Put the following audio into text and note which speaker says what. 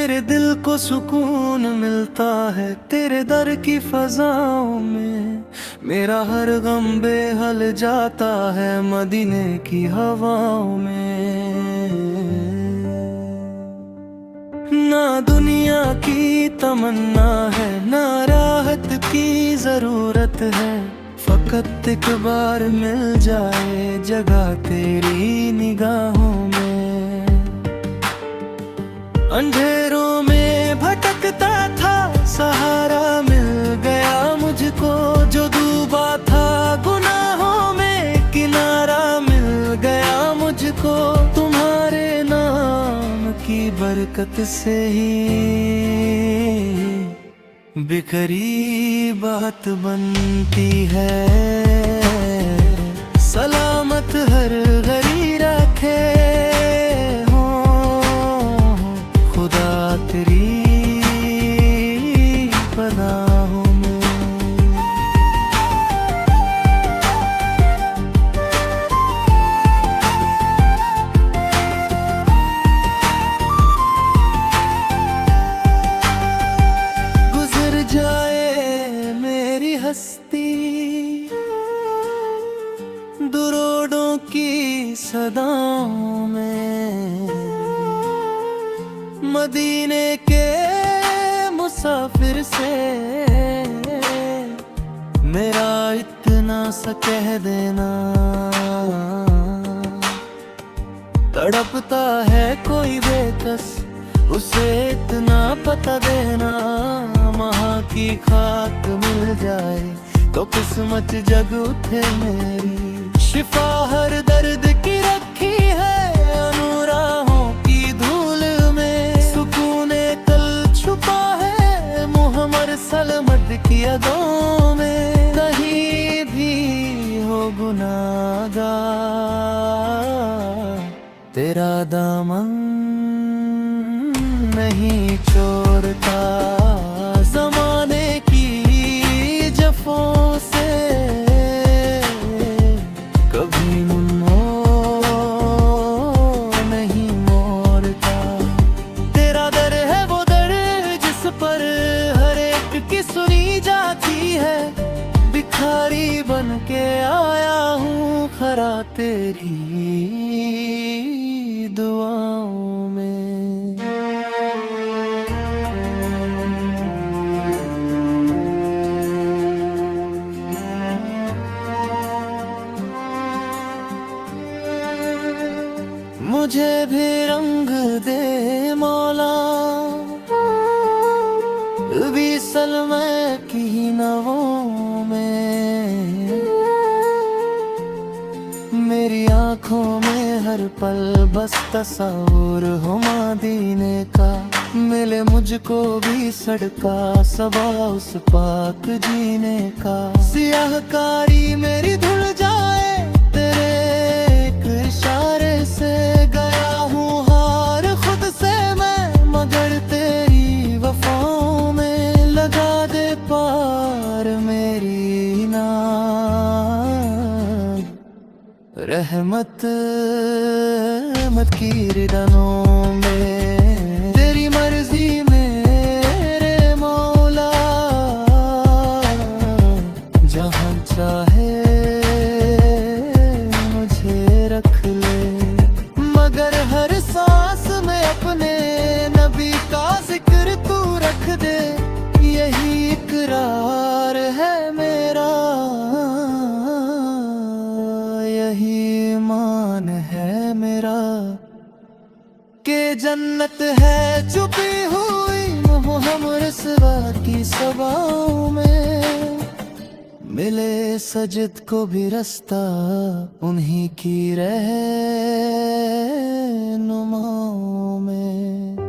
Speaker 1: मेरे दिल को सुकून मिलता है तेरे दर की फजाओं में। मेरा हर गम बेहल जाता है मदीने की हवाओं में। ना दुनिया की तमन्ना है ना राहत की जरूरत है, फकत एक बार मिल जाए जगह तेरी निगाहों में। अंधेरों में भटकता था सहारा मिल गया मुझको, जो डूबा था गुनाहों में किनारा मिल गया मुझको। तुम्हारे नाम की बरकत से ही बिखरी बात बनती है। सलामत हर घड़ी रखे हो खुदा तेरी पनाहों में। गुजर जाए मेरी हस्ती दुरोडों की सदाओं में, मदीने के मुसाफिर से मेरा इतना सा कह देना। तड़पता है कोई बेकस उसे इतना पता देना। वहाँ की खाक मिल जाए तो किस्मत जग उठे मेरी। शिफा हर दर्द की रखी है अनुराहों की धूल में। सुकूने कल छुपा है मुहम्मद सलमत की यादों में। कहीं भी हो गुनाहगार तेरा दामन नहीं छोड़ता। ज़माने की जफ़ों से कभी नहीं मोड़ता। तेरा दर है वो दर जिस पर हर एक की सुनी जाती है। भिखारी बन के आया हूँ खरा तेरी दुआओं में। मुझे भी रंग दे मौला भी सलमै की नवों में। मेरी आँखों में हर पल बस तस्वीर हो मदीने का। मिले मुझको भी सड़का सबा उस पाक जीने का। सियाहकारी मेरी धुल जाए तेरे एक इशारे से। गया हूँ हार खुद से मैं मगर तेरी वफाओं में। लगा दे पार मेरी नाज़ रहमत मत की रिदानों में। तेरी मर्जी मेरे मौला जहाँ चाहे मुझे रख ले। मगर हर सांस में अपने नबी का जिक्र तू रख दे। यही इकरार है मेरा यही ईमान है मेरा कि जन्नत है छुपी हुई मुहम्मद रसवा की सभाओं में। मिले सजद को भी रास्ता उन्हीं की रहनुमाओं में।